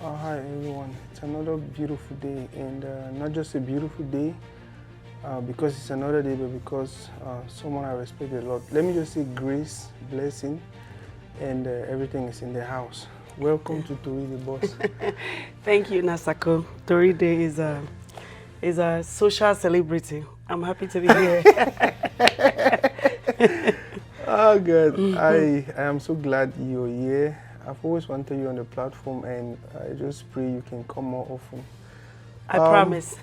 Hi everyone, it's another beautiful day, and not just a beautiful day because it's another day, but because someone I respect a lot. Let me just say grace, blessing, and everything is in the house. Welcome to Tori the Boss. Thank you, Nasako. Tori Day is a social celebrity. I'm happy to be here. Oh God, I am so glad you're here. I've always wanted you on the platform, and I just pray you can come more often. I promise.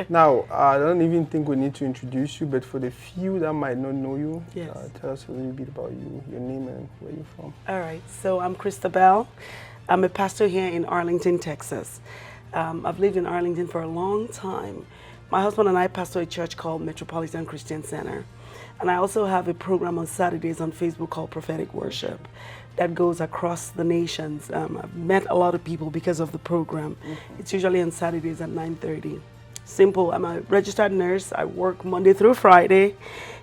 Now, I don't even think we need to introduce you, but for the few that might not know you, Yes. Tell us a little bit about you, your name, and where you're from. All right. So I'm Crystabel. I'm a pastor here in Arlington, Texas. I've lived in Arlington for a long time. My husband and I pastor a church called Metropolitan Christian Center. And I also have a program on Saturdays on Facebook called Prophetic Worship that goes across the nations. I've met a lot of people because of the program. It's usually on Saturdays at 9:30. Simple. I'm a registered nurse. I work Monday through Friday.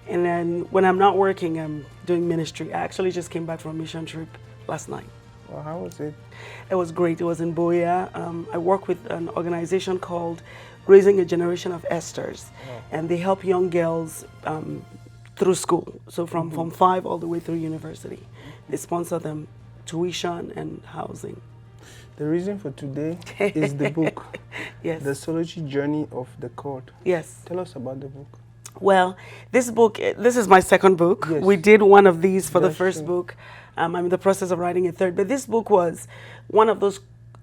And then when I'm not working, I'm doing ministry. I actually just came back from a mission trip last night. Well, how was it? It was great. It was in Boya. I work with an organization called Raising a Generation of Esthers. And they help young girls through school. So from Form 5 all the way through university. They sponsor them tuition and housing. The reason for today is the book, Yes. The Solitary Journey of the Court. Yes. Tell us about the book. Well, this book, this is my second book. Yes. We did one of these for the That's first true. book. I'm in the process of writing a third. But this book was one of those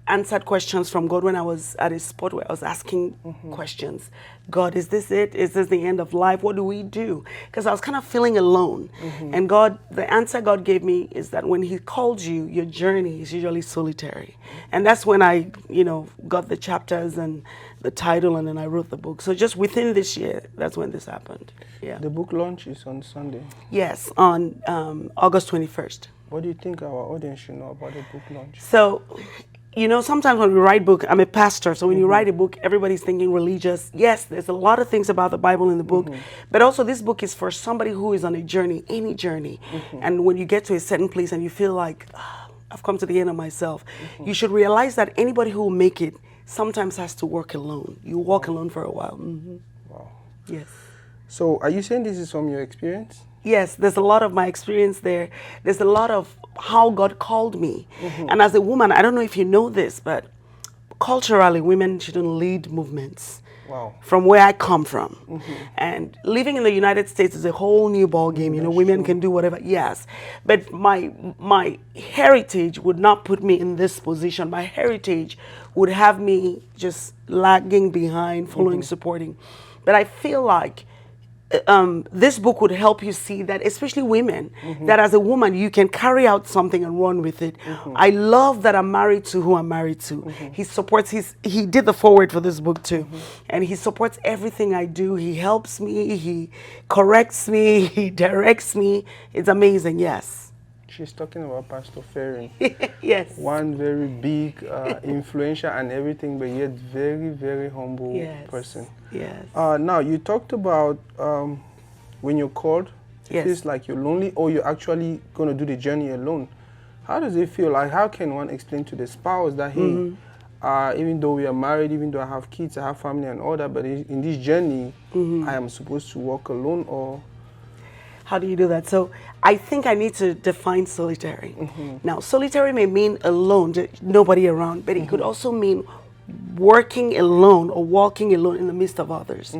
answered questions from God when I was at a spot where I was asking questions. God, is this it? Is this the end of life? What do we do? Because I was kind of feeling alone. And God, the answer God gave me is that when He called you, your journey is usually solitary. And that's when I, got the chapters and the title, and then I wrote the book. So just within this year, that's when this happened. Yeah. The book launch is on Sunday. Yes, on August 21st. What do you think our audience should know about the book launch? So, sometimes when we write book, I'm a pastor, so when you write a book, everybody's thinking religious. Yes, there's a lot of things about the Bible in the book, but also this book is for somebody who is on a journey, any journey. And when you get to a certain place and you feel like, I've come to the end of myself, you should realize that anybody who will make it sometimes has to work alone. You walk alone for a while. Wow. Yes. So, are you saying this is from your experience? Yes, there's a lot of my experience there. There's a lot of how God called me. And as a woman, I don't know if you know this, but culturally, women shouldn't lead movements. Wow. From where I come from. And living in the United States is a whole new ball game. Women can do whatever. Yes. But my heritage would not put me in this position. My heritage would have me just lagging behind, following, supporting. But I feel like this book would help you see that, especially women, that as a woman you can carry out something and run with it. I love that I'm married to who I'm married to. He supports he did the foreword for this book too, and he supports everything I do. He helps me, he corrects me, he directs me. It's amazing. Yes. She's talking about Pst Ferim. Yes. One very big, influential and everything, but yet very, very humble person. Yes. Now, you talked about when you're called, it Yes. feels like you're lonely, or you're actually going to do the journey alone. How does it feel? Like, how can one explain to the spouse that, hey, even though we are married, even though I have kids, I have family and all that, but in this journey, I am supposed to walk alone, or... How do you do that? So I think I need to define solitary. Now, solitary may mean alone, nobody around, but it could also mean working alone or walking alone in the midst of others.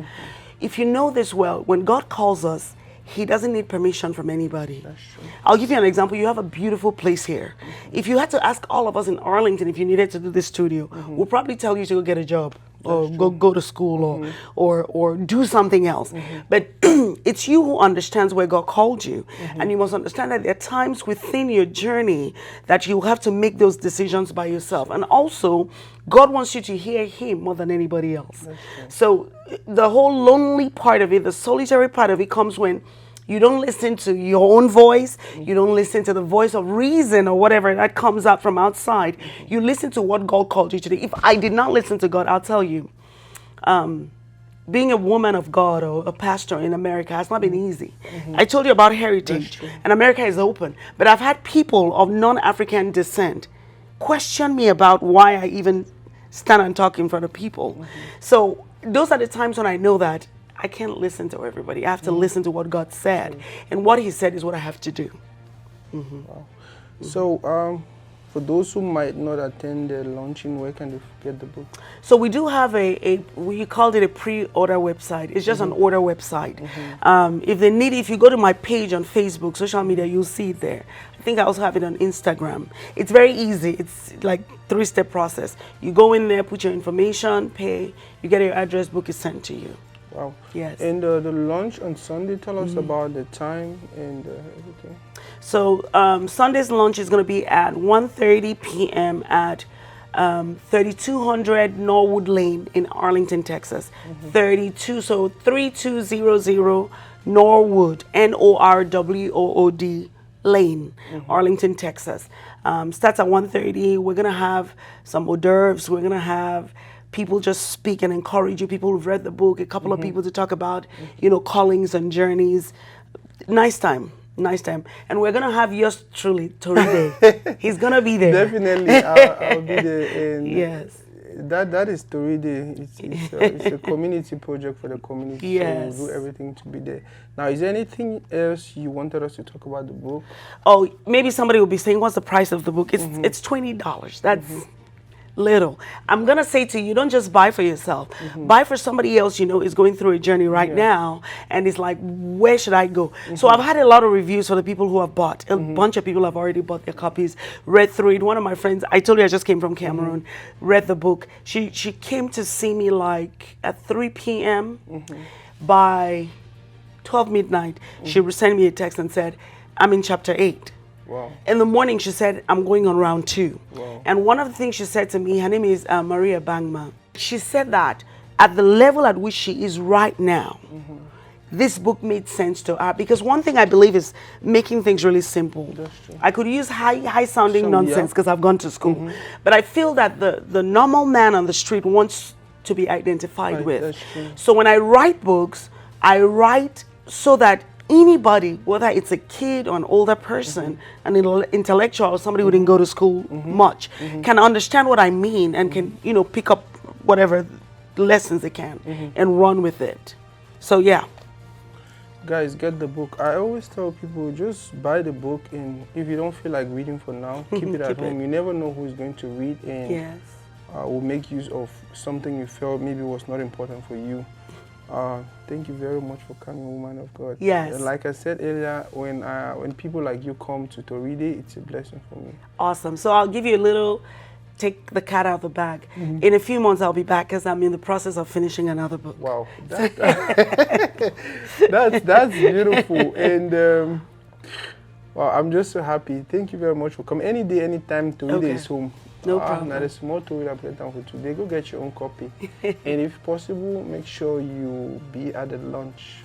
If you know this well, when God calls us, He doesn't need permission from anybody. That's true. I'll give you an example. You have a beautiful place here. If you had to ask all of us in Arlington if you needed to do this studio, we'll probably tell you to go get a job or go to school or do something else. But it's you who understands where God called you. And you must understand that there are times within your journey that you have to make those decisions by yourself. And also, God wants you to hear Him more than anybody else. So the whole lonely part of it, the solitary part of it, comes when you don't listen to your own voice. You don't listen to the voice of reason or whatever that comes out from outside. You listen to what God called you to do. If I did not listen to God, I'll tell you, being a woman of God or a pastor in America has not been easy. I told you about heritage, and America is open. But I've had people of non-African descent question me about why I even stand and talk in front of people. So those are the times when I know that I can't listen to everybody. I have to listen to what God said, and what He said is what I have to do. Wow. So, for those who might not attend the launching, where can they get the book? So we do have we called it a pre-order website. It's just an order website. If they need it, if you go to my page on Facebook, social media, you'll see it there. I think I also have it on Instagram. It's very easy. It's like 3-step process. You go in there, put your information, pay, you get your address, book is sent to you. Wow. Yes. And the launch on Sunday, tell us about the time and everything. So Sunday's launch is going to be at 1:30 p.m. at 3200 Norwood Lane in Arlington, Texas. 3200 Norwood, Norwood Lane, Arlington, Texas. Starts at 1:30. We're going to have some hors d'oeuvres. We're going to have people just speak and encourage you, people who've read the book, a couple of people to talk about, callings and journeys. Nice time. And we're going to have yours truly, Toride. He's going to be there. Definitely, I'll be there. And yes. That is Toride. It's a community project for the community. Yes. So we'll do everything to be there. Now, is there anything else you wanted us to talk about the book? Oh, maybe somebody will be saying, what's the price of the book? It's $20. That's little. I'm going to say to you, don't just buy for yourself. Buy for somebody else is going through a journey right now and is like, where should I go? So I've had a lot of reviews for the people who have bought. A bunch of people have already bought their copies, read through it. One of my friends, I told you I just came from Cameroon, read the book. She came to see me like at 3 p.m. By 12 midnight. She sent me a text and said, I'm in chapter 8. Wow. In the morning, she said, I'm going on round 2. Wow. And one of the things she said to me, her name is Maria Bangma. She said that at the level at which she is right now, this book made sense to her. Because one thing I believe is making things really simple. That's true. I could use high-sounding nonsense because I've gone to school. But I feel that the normal man on the street wants to be identified with. That's true. So when I write books, I write so that anybody, whether it's a kid or an older person, an intellectual or somebody who didn't go to school much, can understand what I mean and can, pick up whatever lessons they can and run with it. So, yeah. Guys, get the book. I always tell people, just buy the book, and if you don't feel like reading for now, keep it at home. You never know who's going to read, and will make use of something you felt maybe was not important for you. Thank you very much for coming, woman of God. Yes. And like I said earlier, when people like you come to Toride, it's a blessing for me. Awesome. So I'll give you a little, take the cat out of the bag. In a few months, I'll be back because I'm in the process of finishing another book. Wow. That's beautiful. And well, I'm just so happy. Thank you very much for coming. Any day, anytime, Toride is home. No problem. Now there's more to it for today. Go get your own copy. And if possible, make sure you be at the launch.